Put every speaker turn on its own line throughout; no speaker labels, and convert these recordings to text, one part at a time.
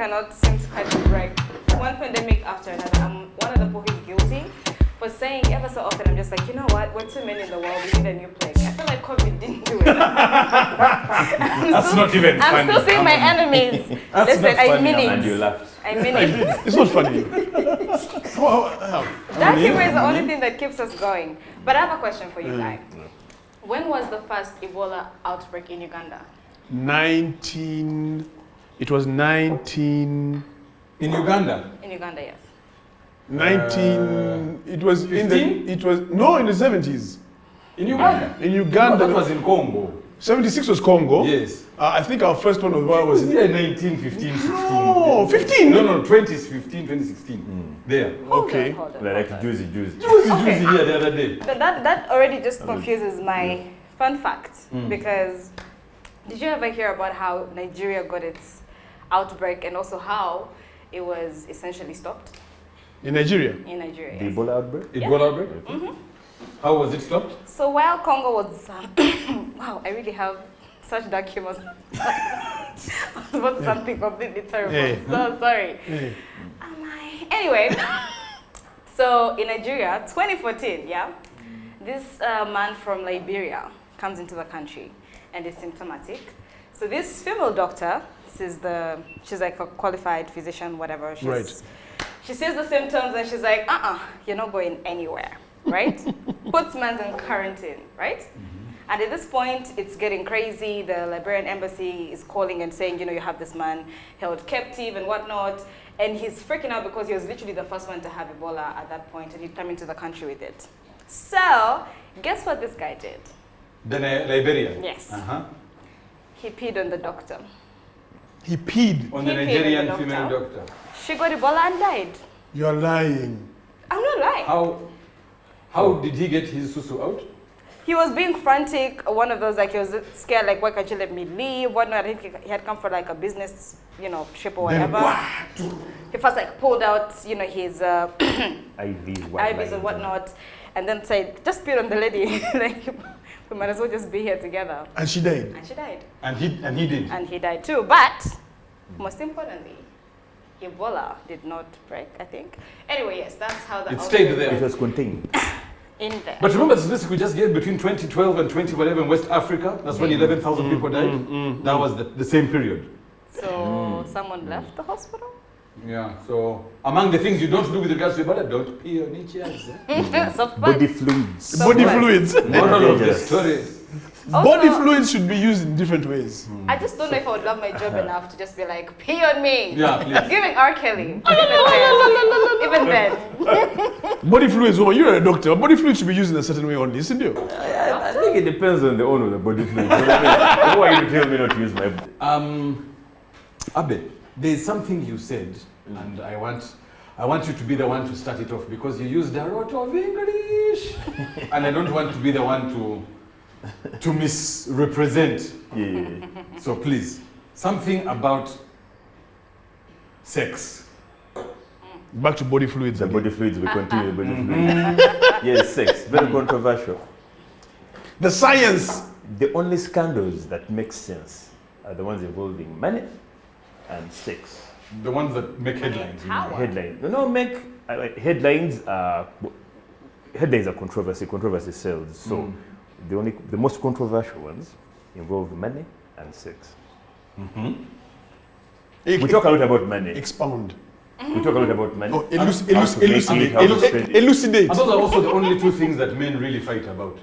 cannot seem to catch a break. One pandemic after another. I'm one of the people who's guilty for saying ever so often, I'm just like, you know what? We're too many in the world. We need a new plague. I feel like COVID didn't do it.
That's not even funny.
I'm still seeing my enemies. Listen, I mean it.
And you laughed.
I mean it.
It's not funny.
That humor is the only thing that keeps us going. But I have a question for you guys. When was the first Ebola outbreak in Uganda?
It was 19...
In Uganda?
In Uganda, yes.
19... it was
15?
in the... It was... No, in the 70s.
In Uganda?
In Uganda.
No, that was in Congo.
76 was Congo.
Yes.
I think our first one was in...
Yeah, 19, 15, 16.
No, 15?
No, 2015, 2016. There.
Okay.
Hold on.
Like juicy.
Juicy here the other day.
That already just confuses my fun fact. Because did you ever hear about how Nigeria got its outbreak and also how it was essentially stopped?
In Nigeria?
In Nigeria,
The
yes.
Ebola outbreak?
Ebola outbreak? How was it stopped?
So while Congo was, wow, I really have such dark humor. I was about to something completely terrible.
Yeah.
So sorry.
Yeah.
Anyway, so in Nigeria, 2014, yeah, this man from Liberia comes into the country and is symptomatic. So this female doctor, she's like a qualified physician, whatever. She sees the symptoms and she's like, you're not going anywhere, right? Puts man in quarantine, right? And at this point, it's getting crazy. The Liberian embassy is calling and saying, you have this man held captive and whatnot. And he's freaking out because he was literally the first one to have Ebola at that point, and he'd come into the country with it. So, guess what this guy did?
The Liberian?
Yes. He peed on the doctor.
He peed?
On the Nigerian female doctor.
She got Ebola and died.
You're lying.
I'm not lying.
How did he get his susu out?
He was being frantic, one of those, like, he was scared, like, why can't you let me leave, whatnot. I think he had come for, like, a business, trip or whatever. He first, like, pulled out, his IVs and whatnot, and then said, just spit on the lady. Like, we might as well just be here together.
And she died?
And she died.
And he did?
And he died, too. But, most importantly, Ebola did not break, I think. Anyway, yes, that's how the...
It stayed there.
It was contained.
In there.
But remember the statistic we just gave between 2012 and 2011 in West Africa? That's when 11,000 people died? That was the same period.
So, someone left the hospital?
Yeah, so among the things you don't do with regards to Ebola, don't pee on each other.
Body fluids.
Body fluids.
Moral of the story.
Also,
body fluids should be used in different ways.
I just don't know if I would love my job enough to just be like, pee on me.
Yeah, please.
It's giving R. Kelly. Even then.
Body fluids, you're a doctor. Body fluids should be used in a certain way only, isn't it?
I think it depends on the owner of the body fluid. Why are you tell me not to use my...
Abe, there's something you said, and I want you to be the one to start it off because you used a lot of English. And I don't want to be the one to misrepresent.
Yeah.
So please, something about sex.
Back to body fluids.
The body fluids, we continue with body fluids. Yes, sex, very controversial.
The science.
The only scandals that make sense are the ones involving money and sex.
The ones that make headlines.
Headlines. Headlines are controversy. Controversy sells. So the most controversial ones involve money and sex. We talk a lot about money.
Expound.
We talk a lot about money.
Oh, elucidate. Elucidate.
And those are also the only two things that men really fight about.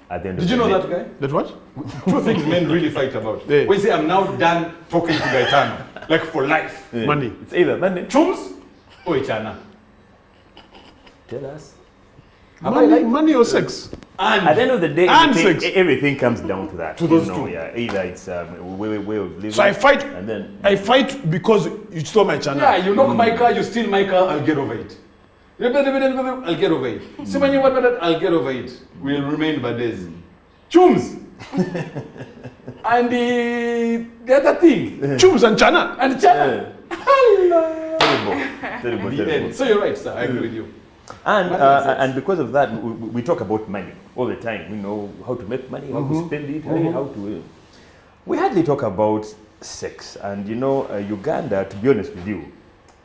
At the end
Did you know that guy?
That what?
Two things men really fight about.
Yeah.
When you say, I'm now done talking to Gaetano, like for life.
Yeah.
Money.
It's either money.
Chums or Ichana.
Tell us.
Money or sex?
And at the end of the day, everything comes down to that.
To those two.
Yeah. Either it's way of living.
So I fight.
And then
I fight because you stole my channel.
Yeah, you knock my car, you steal my car, I'll get over it. I'll get over it. I'll get over it. We'll remain badez. Chums! And the other thing.
Chums and chana.
And chana.
terrible.
So you're right, sir. I agree with you.
And because of that, we talk about money all the time. We know how to make money, how to spend it, how to... We hardly talk about sex. And you know, Uganda, to be honest with you,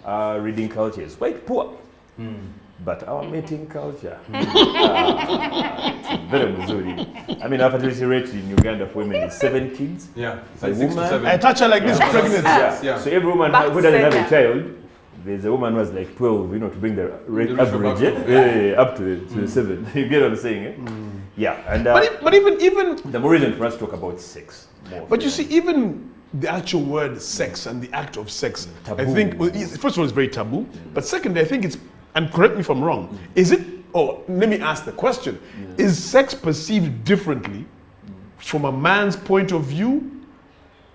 our reading culture is quite poor. But our mating culture, it's very mzuri. I mean, our fertility rate in Uganda for women is 7 kids.
Yeah,
So
like 6 to
woman-
7.
I touch her like this, pregnant.
Yeah.
So every woman
Back
who
to
doesn't have a
center.
child, there's a woman who has like 12, you know, to bring the rate
The ratio
average
back
up to the 7. You get what I'm saying? Eh? Yeah, and
But even
the more reason for us to talk about sex. More
but you see, even the actual word sex and the act of sex, I
Taboo.
think, well, first of all, it's very taboo. But secondly, I think it's, and correct me if I'm wrong, is it, let me ask the question, is sex perceived differently from a man's point of view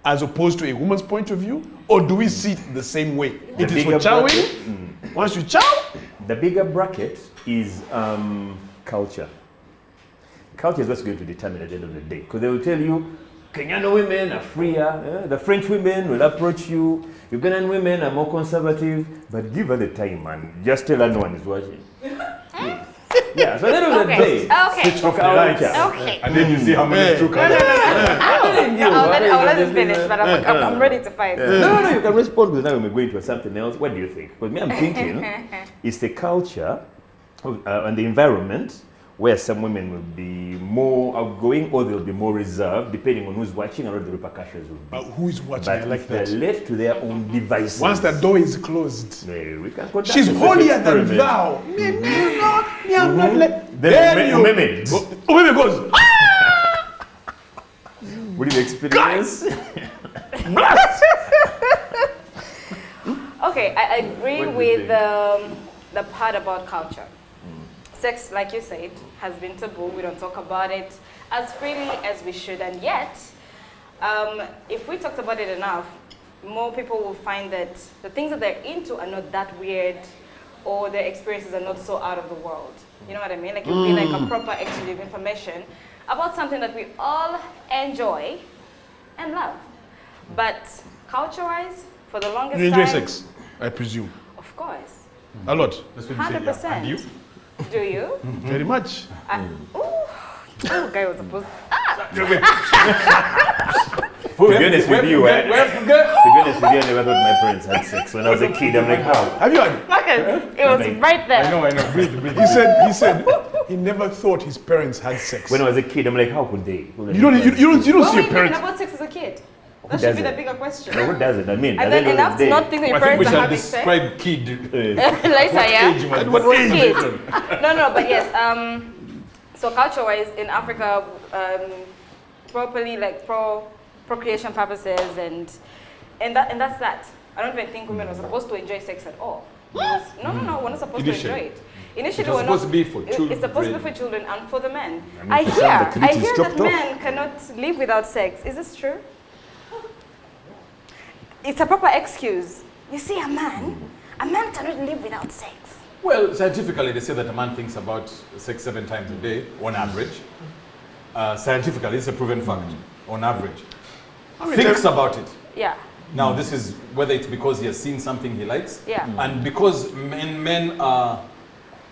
as opposed to a woman's point of view? Or do we see it the same way? It is for
bigger
chowing.
bracket-
Once you chow,
The bigger bracket is culture. Culture is what's going to determine at the end of the day. Because they will tell you, Kenyan women are freer, the French women will approach you, Ugandan women are more conservative, but give her the time, man. Just tell her no one is watching. Yeah, so at the end of the
Okay.
day,
Okay.
switch off the lights.
Okay.
And then you see how many
Hey.
true
No,
colors.
I'll let it finish, but I'm ready to fight.
No, you can respond because now we're going to something else. What do you think? Because me, I'm thinking it's the culture and the environment where some women will be more outgoing or they'll be more reserved, depending on who's watching and what the repercussions will be.
who is watching? I
But
like
if they're
that.
left to their own devices,
Once that door is closed,
we can conduct
she's
a such
holier than
experiment.
thou. Me, no, me, I'm not like.
Then Umeme.
Umeme goes,
What do you experience?
blast!
Okay, I agree
What do you
with the part about culture. Sex, like you said, has been taboo. We don't talk about it as freely as we should. And yet, if we talked about it enough, more people will find that the things that they're into are not that weird, or their experiences are not so out of the world. You know what I mean? Like it would be like a proper exchange of information about something that we all enjoy and love. But culture-wise, for the longest
You
time,
enjoy sex, I presume.
of course.
A lot.
That's what you say, yeah.
100%.
And you?
Do you?
Very much.
Oh, guy was supposed.
To be honest with you,
Where
to be honest with you, I never thought my parents had sex. When I was a kid, I'm like, how?
Have you had?
Marcus, it was
Like-
right there.
I know. Breathe.
He said he never thought his parents had sex.
When I was a kid, I'm like, how could they?
You don't
What
see
were
your
you thinking
parents.
about sex as a kid? That should be the
doesn't?
bigger question.
No, what does it? I mean,
And
at the
then
end of
enough
the
to
day,
not think that your
I think we
parents are
shall
having sex.
describe kid.
Later, yeah?
age was
What
Was
age?
kid. No, but yes. So culture-wise, in Africa, properly like procreation purposes, and that's that. I don't even think women were supposed to enjoy sex at all. No, we're not supposed
Initially.
to enjoy it. Initially,
It was
we're not.
supposed to be for children.
It's supposed to be for children and for the men.
mean,
I
for
hear,
some, the clit is
that
chopped off.
men cannot live without sex. Is this true? It's a proper excuse. You see, a man cannot live without sex.
Well, scientifically, they say that a man thinks about sex 7 times a day, on average. Scientifically, it's a proven fact, on average. Thinks about it.
Yeah,
Now, this is whether it's because he has seen something he likes,
yeah.
and because men are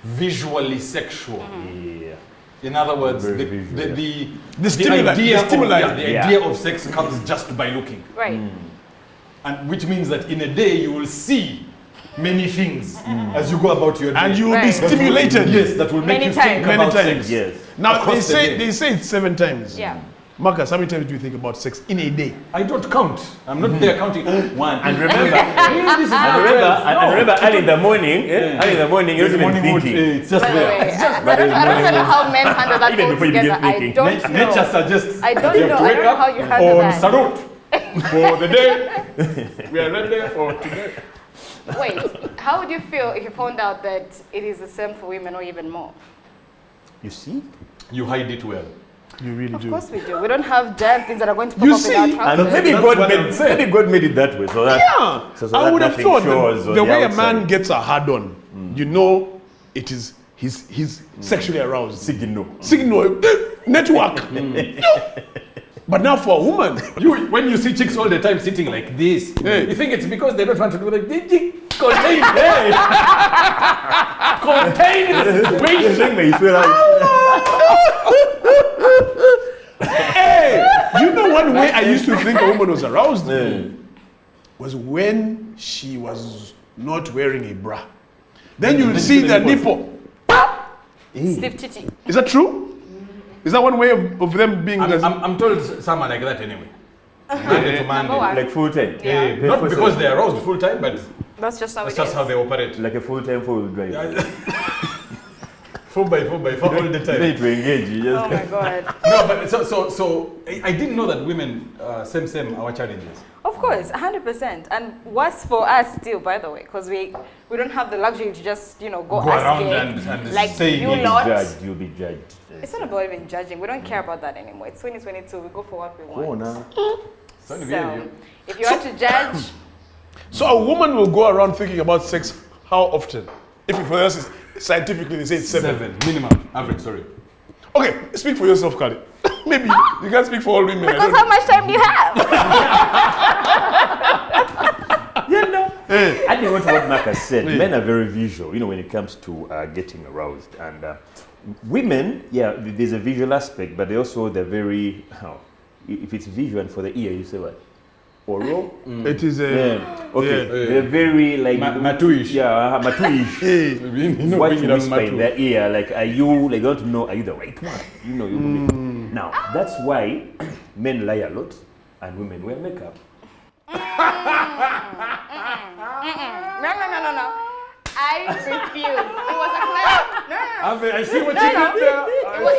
visually sexual.
yeah.
In other words,
Very
the,
visual,
the,
yeah.
the,
stimuli,
idea,
the stimuli.
Of, the
Yeah.
idea of sex comes just by looking.
Right.
And which means that in a day you will see many things as you go about your day.
And you will be
Right.
stimulated.
Yes, that will make
Many
you
times.
think
Many
about
times.
sex.
Yes.
Now
Across the day.
they say it's 7 times.
Yeah.
Marcus, how many times do you think about sex in a day?
I don't count. I'm not there counting. 1.
And remember,
this is
and remember, early in the morning, early in the morning, you're not even thinking.
It's just
By the way,
there.
I don't know how men handle that
Even
all
before you
together.
begin
I
thinking.
don't know.
Nature suggests
I don't
that you have
know.
to
I
wake
don't know
up
how you handle
on
that.
salute for the day. We are ready for today.
Wait, how would you feel if you found out that it is the same for women or even more?
You see?
You hide it well.
You really
Of
do.
course we do. We don't have damn things that are going to pop
You
up in our
see,
trousers.
And maybe
That's
God
what I'm
made
saying.
maybe God made it that way, so that
Yeah,
so
I
that
would have
nothing
thought
shows
that
on
the
the
way a
outside.
man gets a hard on, you know, it is he's sexually aroused.
Signal.
Signal network. But now for a woman,
When you see chicks all the time sitting like this,
Hey.
you think it's because they don't want to do like this. Contain, hey. Contain the situation.
Thing may feel like
hey, you know one way I used to think a woman was aroused was when she was not wearing a bra. Then you will see the nipple.
Stiff titty.
Is that true? Is that one way of them being?
I'm told someone like that anyway. Monday to Monday.
Number one.
Like full time.
Yeah.
Not because they are aroused full time, but
That's just how
that's
it
just
is.
how they operate.
Like a full time full drive.
4x4 all the
You
time.
need to engage. You just
Oh my God.
No, but so I didn't know that women same our challenges.
Of course, 100%. And worse for us still, by the way, because we don't have the luxury to just, go
around
asking.
and
like
say
you
you'll be
lot.
You'll be judged.
It's not about even judging. We don't care about that anymore. It's 2022. We go for what we want.
Oh, now.
So,
So, if you want to judge,
So a woman will go around thinking about sex how often? If for us scientifically they say it's 7.
minimum average. Sorry.
Okay, speak for yourself, Kali. Maybe you can't speak for all women.
because how much time do you have?
I think what Marcus said, men are very visual, when it comes to getting aroused. And women, there's a visual aspect, but they're very, if it's visual and for the ear, you say what? Oral?
It is a
Okay,
Yeah.
they're very like...
Matuish.
Yeah, matuish. What you whisper in their ear, like, are you, like, don't know, are you the right one? You Now, that's why men lie a lot and women wear makeup.
No. I refuse. It was a clever.
I see what
No,
you
no.
did there.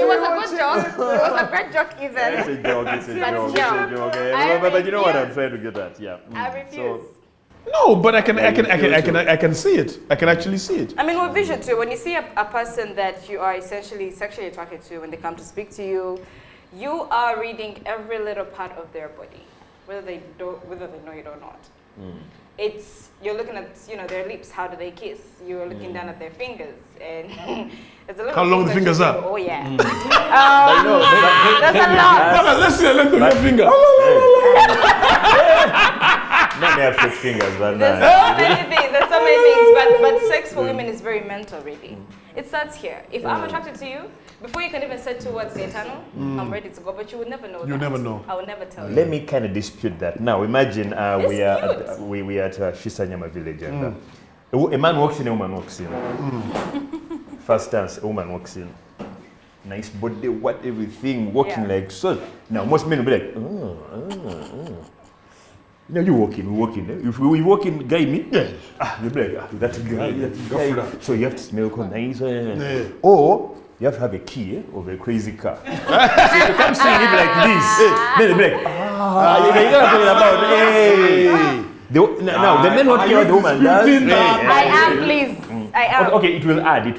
It was a good joke. It was a great joke,
It's
even.
a joke, it's a
But
joke,
yeah.
it's a joke.
I
But you know what I'm
refuse.
trying to get at, yeah.
I refuse.
no, but I can see it. I can actually see it.
I mean, with vision too, when you see a person that you are essentially sexually attracted to, when they come to speak to you, you are reading every little part of their body, whether they know it or not. You're looking at their lips. How do they kiss? You're looking down at their fingers, and it's a little.
How long the fingers are?
Oh yeah.
That's
That's a lot.
Let's see the length of your finger.
Not may have six fingers, but
There's so many things. There's so many things. But sex for women is very mental, really. It starts here. If I'm attracted to you, before you can even set towards the eternal, I'm ready to go. But you would never know.
You'll never know.
I will never tell you.
Let me kind of dispute that. Now, imagine we are
Dispute.
at, we are at Shisanyama village, and a man walks in, a woman walks in. First dance, a woman walks in. Nice body, what everything, walking
Yeah.
like so. Now, most men will be like, Now you walk in, we walk in. If we walk in, guy me, you'll be like, that guy. So you have to smell nice. Or you have to have a key of a crazy car. So if you come seeing it like this, then they'll be like, you gotta tell about, hey. Now, the men won't care what the woman does.
I am, please. I am.
Okay, it will add a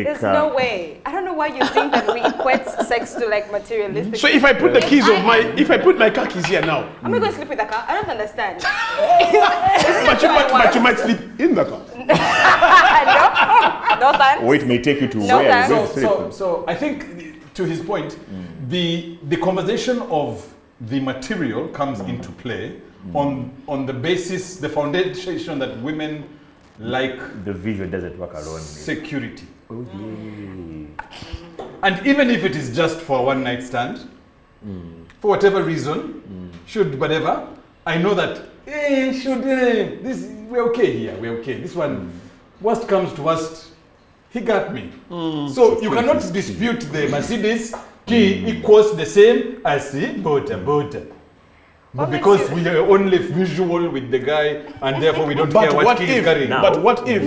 There's
car.
no way. I don't know why you think that we equate sex to like materialistic.
So if I put the keys of if I put my car keys here now,
I'm not going to sleep with the car. I don't understand.
but you might sleep in the car.
No thanks.
Or it may take you to
No,
where
thanks.
you go to sleep.
So I think to his point, the conversation of the material comes into play on the basis, the foundation that women like
The visual doesn't work alone.
security.
Oh, yeah.
And even if it is just for a one night stand, for whatever reason, should whatever, I know that we're okay here, we're okay. This one, worst comes to worst, he got me. So you cannot dispute the Mercedes key equals the same as the boat. But because we are only visual with the guy and therefore we don't care what key he's carrying.
But what if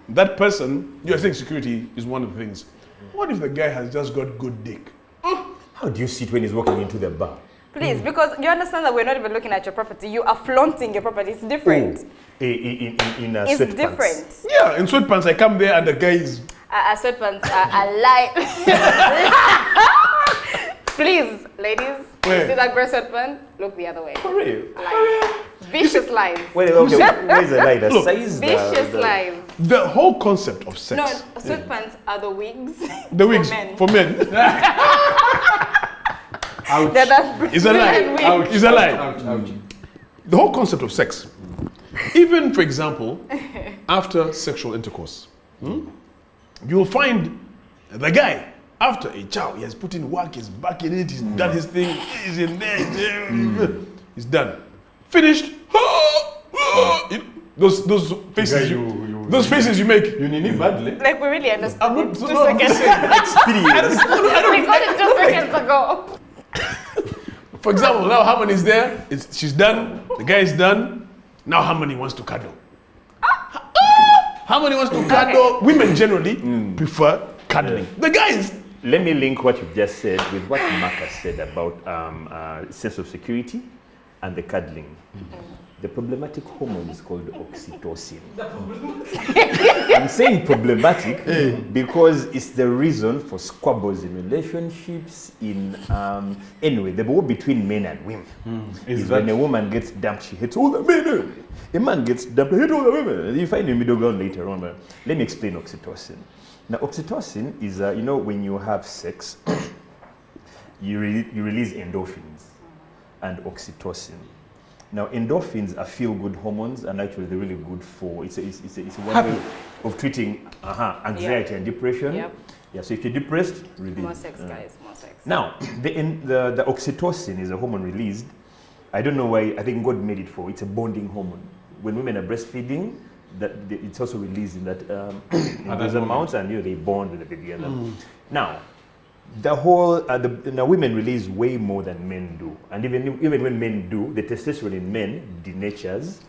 that person, you're saying security is one of the things. What if the guy has just got good dick?
How do you see it when he's walking into the bar?
Please, because you understand that we're not even looking at your property. You are flaunting your property. It's different.
In
It's
sweatpants.
different.
Yeah, in sweatpants I come there and the guy is
Sweatpants are light. Please, ladies,
Where?
you see that grey sweatpant? Look the other way.
For real?
Lies. Vicious lies.
Wait, okay, where's the light? The
Look.
size?
Vicious lies.
the whole concept of sex.
No, sweatpants are the wigs.
The wigs
For men.
for men.
Ouch.
It's a lie.
Ouch.
It's a lie.
Ouch, ouch.
The whole concept of sex, even for example, after sexual intercourse, you'll find the guy After a chow, he has put in work, he's back in it, he's done his thing, he's in there, he's done. Finished. Those faces those faces you make.
You need it badly.
Like we really understood
I'm
it
not
2
so not
seconds.
experience.
We got it 2 seconds ago.
For example, now Harmony is there, she's done, the guy is done. Now Harmony wants to cuddle. Harmony wants to cuddle. Women generally prefer cuddling. The guys.
Let me link what you've just said with what Marcus said about sense of security and the cuddling. The problematic hormone is called oxytocin. I'm saying problematic because it's the reason for squabbles in relationships, anyway, the war between men and women. Is when a woman gets dumped, she hates all the men. A man gets dumped, he hates all the women. You find a middle ground later on. But let me explain oxytocin. Now, oxytocin is, when you have sex, you release endorphins and oxytocin. Now, endorphins are feel-good hormones, and actually they're really good for, it's one way of treating anxiety and depression.
Yep.
Yeah, so if you're depressed, release.
More sex, guys, more sex.
Now, the oxytocin is a hormone released. I don't know why, I think God made it for, it's a bonding hormone. When women are breastfeeding, it's also released in that in those amounts, and they bond with the baby. Now, the whole women release way more than men do, and even when men do, the testosterone in men denatures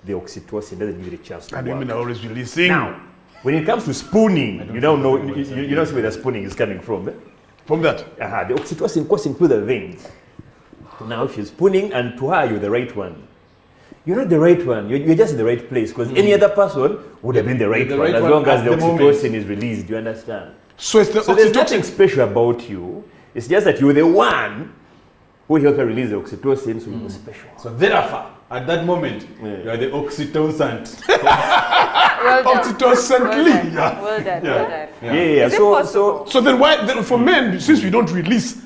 the oxytocin, doesn't give it a chance to
And
work.
women are always releasing.
Now, when it comes to spooning, you don't know, you don't see where the spooning is coming from.
From that.
The oxytocin coursing through the veins. Now she's spooning, and to her, you're the right one. You're not the right one. You're just in the right place, because any other person would have been the right one, as long as the oxytocin is released. Do you understand?
So it's the
So there's
oxytocin.
nothing special about you. It's just that you're the one who helped her release the oxytocin, so you're special.
So therefore, at that moment, you are the oxytocin.
Well done.
Oxytocin.
Well done. Well done.
Yeah.
Is it possible?
So then why, for men, since we don't release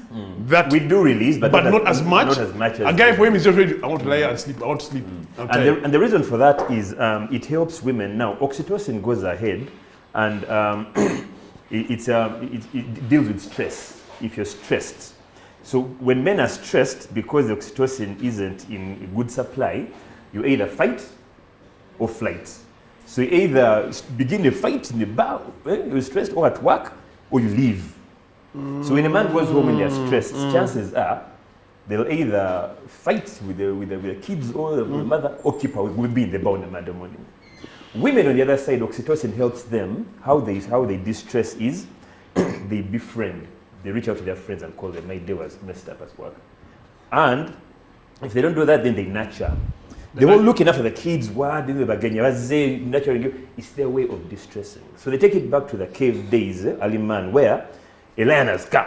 that,
We do release, but
not as much.
Not as much as
A guy for him is just ready, I want to lie and sleep, I want to sleep. I'm tired.
And the reason for that is it helps women. Now, oxytocin goes ahead, and it deals with stress. If you're stressed, so when men are stressed, because the oxytocin isn't in good supply, you either fight or flight. So you either begin a fight in the bar, you're stressed, or at work, or you leave. So when a man goes home and they're stressed, chances are they'll either fight with the kids or the mother, or keep out, will be in the bar on the Monday morning. Women on the other side, oxytocin helps them. How they distress is they befriend. They reach out to their friends and call them, my day was messed up at work. And if they don't do that, then they nurture. They're all looking after the kids. It's their way of distressing. So they take it back to the cave days, early man, where a lion has come.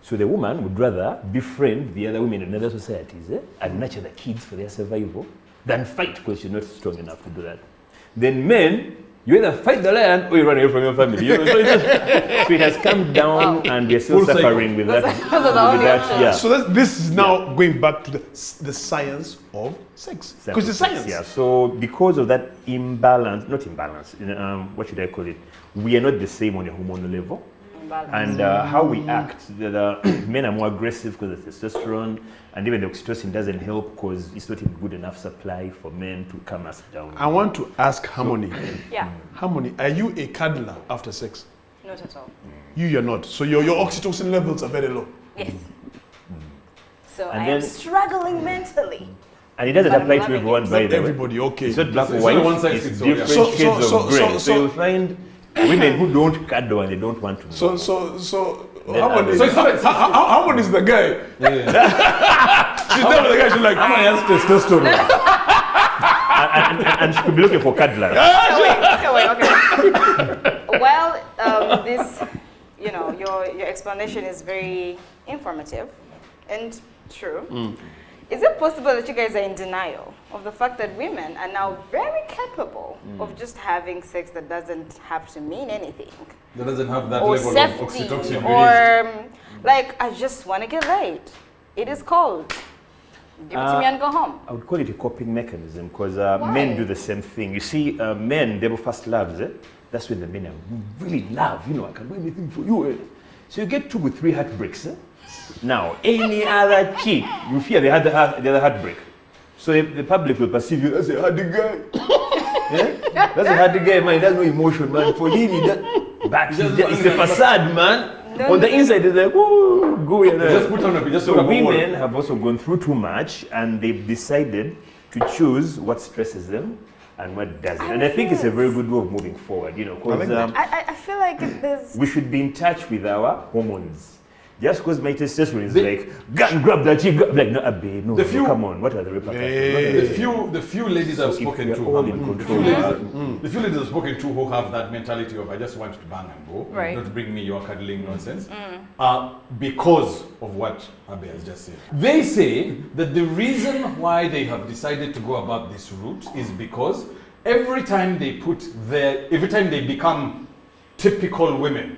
So the woman would rather befriend the other women in other societies and nurture the kids for their survival than fight, because she's not strong enough to do that. Then men, you either fight the lion or you run away from your family. So it has come down, and we're still suffering with that. Yeah.
So this is now going back to the science of sex. Because it's science.
Yeah. So because of that not imbalance, what should I call it? We are not the same on a hormonal level. And how we act, men are more aggressive because of testosterone, and even the oxytocin doesn't help because it's not in good enough supply for men to calm us down.
I want to ask Harmony.
Yeah.
Harmony, are you a cuddler after sex?
Not at all.
You're not. So your oxytocin levels are very low.
Yes. So
And
I am
then-
struggling mentally.
And it doesn't
But
apply to
loving
everyone,
it.
by
Not
the way.
everybody, okay.
It's not black or
It's
white,
not one size
it's
fits all, yeah.
different
So-
shades
so-
of grey.
so-
So you'll find women who don't cuddle and they don't want to.
So
Then
Harmony,
others-
So it's not
Harmony is the guy. She's never the guy. She's like,
Harmony has testosterone.
and she could be looking for cuddlers.
Okay. Well, this, your explanation is very informative and true. Is it possible that you guys are in denial of the fact that women are now very capable of just having sex that doesn't have to mean anything?
That doesn't have that
Or
level
safety,
of oxytocin released.
or like, I just want to get laid. It is cold. Give it to me and go home.
I would call it a coping mechanism, because men do the same thing. You see, men, they have first loves. That's when the men are really love. I can do anything for you. So you get 2 with 3 heartbreaks. Now, any other chick, you fear the other heartbreak. So the public will perceive you as a hardy guy. Yeah? That's a hardy guy, man. He has no emotion, man. For him, he just, but it's the facade, man. On the inside, it's like, oh, go in there.
Just put on a just
So women have also gone through too much, and they've decided to choose what stresses them and what doesn't. And I think it's a very good way of moving forward, you know, because
I feel like there's...
we should be in touch with our hormones. Just because my testosterone is like, grab that chick, like, no, Abe, no, come on, what are the repercussions?
The few ladies I've spoken to, the few ladies I've spoken to who have that mentality of I just want to bang and go, not bring me your cuddling nonsense, because of what Abe has just said. They say that the reason why they have decided to go about this route is because every time they become typical women,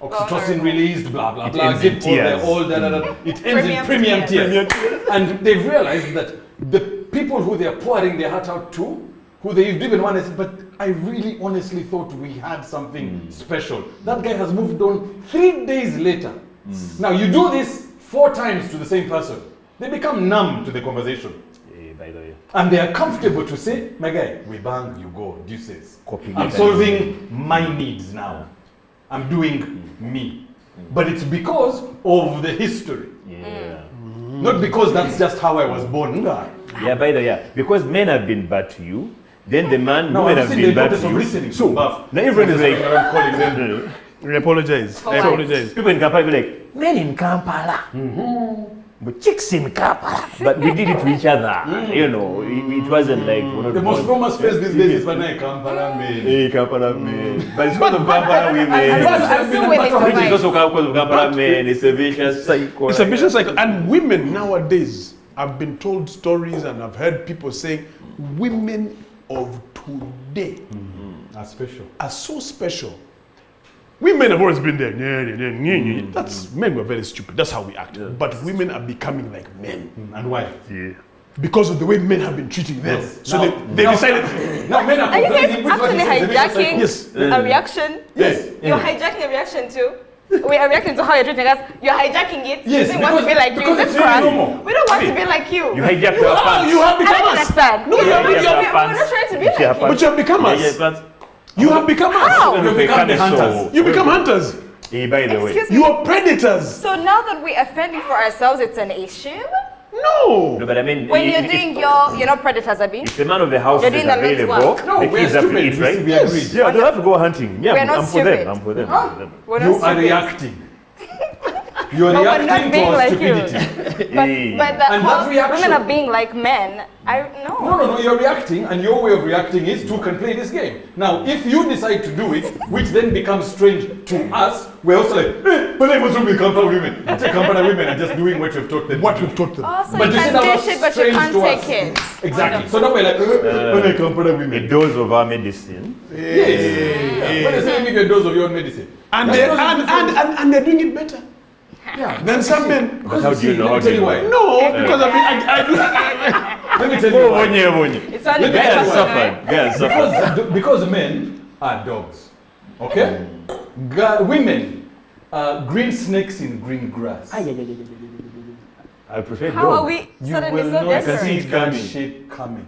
oxytocin released, blah blah blah, give all that, it ends in premium tears. And they've realized that the people who they're pouring their heart out to, who they've even wanted, but I really honestly thought we had something special. That guy has moved on 3 days later. Now you do this 4 times to the same person, they become numb to the conversation.
By the way.
And they are comfortable to say, my guy, we bang, you go, deuces. I'm solving my needs now. I'm doing me. But it's because of the history. Not because that's just how I was born.
Yeah, by the way, because men have been bad to you, then the women have been bad to you. So, now everyone is like,
I'm calling them.
I apologize. I apologize.
People in Kampala be like, men in Kampala. But chicks in Kampala. But we did it to each other. You know, it wasn't like...
The most famous phrase these days is Kampala men.
Hey, Kampala men. But it's because of Kampala women.
I'm still willing to
It's
fight.
also because of Kampala men. It's a vicious cycle.
It's a vicious cycle. And women nowadays, I've been told stories and I've heard people saying, women of today are so special. Women have always been there. That's men were very stupid. That's how we act. But women are becoming like men.
And why?
Because of the way men have been treating them. So they decided.
Now men are
Are you guys actually hijacking a reaction?
Yes.
You're hijacking a reaction too? We are reacting to how you're treating us. You're hijacking it.
Yes,
You want to be like you.
because
This
it's really
crap.
normal.
We don't want to be like you.
You hijacked our pants.
You have
I
become
don't
us.
understand.
No,
We're
you're
not trying to be like you.
But you have become us. You have become us.
How?
You become the hunters.
You become hunters.
Hey, by the way.
Excuse me.
You are predators.
So now that we're offending for ourselves, it's an issue?
No.
No, but I mean,
When you're doing you're not predators, Abi.
if the man of the house
You're
is
doing the men's
available,
work.
No,
the
we're
kids have to
stupid.
eat, right?
We agreed.
Yeah, they have to go hunting. Yeah,
We're not
I'm for
stupid.
them. I'm for them.
We're
You
not
are
stupid.
reacting. You are
But we're not
reacting to
being
our
like you.
stupidity.
But
And
the
that
whole
reaction-
women are being like men.
No, you're reacting, and your way of reacting is two can play this game. Now, if you decide to do it, which then becomes strange to us, we're also like, but I was with Kampala women. The Kampala women are just doing what you've taught them.
What we've taught them.
Oh, so
But
you
you see,
can
that
dish
was
it, but you
strange
can't
to
take
us.
it.
Exactly. So now we're like, when I Kampala
A
women.
dose of our medicine.
Yes. When they say give you a dose of your own medicine.
And
That's
they're doing it better.
Yeah.
Then some men.
But how do you know?
Let me tell you why.
No, because I do.
Let me tell you why.
It's only
Let me
because
tell you
of
why.
men.
Because men are dogs. Okay? Women are green snakes in green grass.
I prefer
How are
dog.
we
You
suddenly
will
so
not see
different?
that shit coming.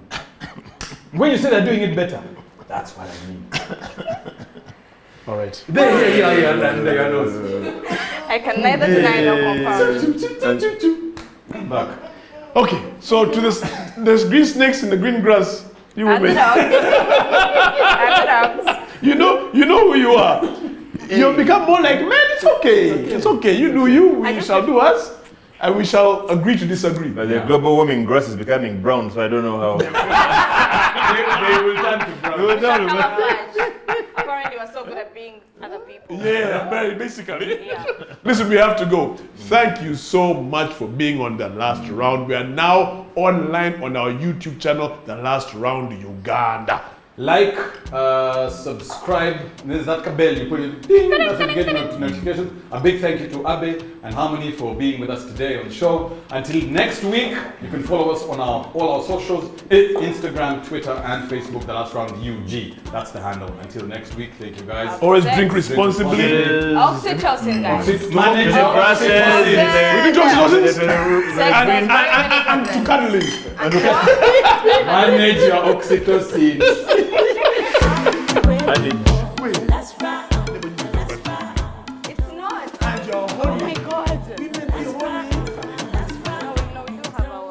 When you say they're doing it better, that's what I mean.
All right.
I can neither deny nor confirm.
Come back.
Okay, so to there's green snakes in the green grass. You
And the
women.
dogs. And the dogs.
You know who you are. You've become more like men. It's okay. It's okay. You do you. We shall do us, and we shall agree to disagree.
But the global warming grass is becoming brown, so I don't know how.
They will turn to brown.
Apparently, we're so good at being other people.
Yeah, very basically.
Yeah.
Listen, we have to go. Thank you so much for being on The Last Round. We are now online on our YouTube channel, The Last Round Uganda.
Like, subscribe. There's that bell, you put it ding, that's when you get notifications. A big thank you to Abe and Harmony for being with us today on the show. Until next week, you can follow us on all our socials, Instagram, Twitter, and Facebook. The Last Round UG. That's the handle. Until next week, thank you guys.
Always drink responsibly.
Oxytocin, guys.
Manage your oxytocin.
We drink oxytocin. And to cuddling.
Manage your oxytocin.
It's not. Oh my God. No, we do have our.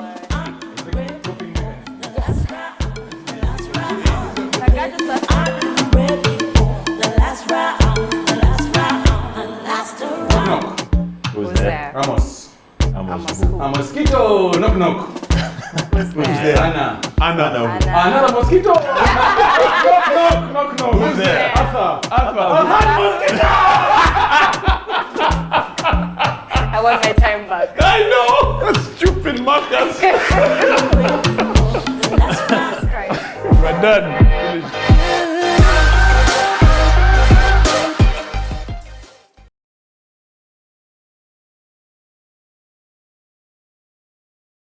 Like I just
Knock.
Who's there?
Ramos.
A
mosquito. Knock knock.
Who's there?
Anna.
Anna.
Mosquito. Knock.
Who's there?
Arthur.
Mosquito. I want my time back.
I know. Stupid Marcus.
Jesus Christ.
We're done.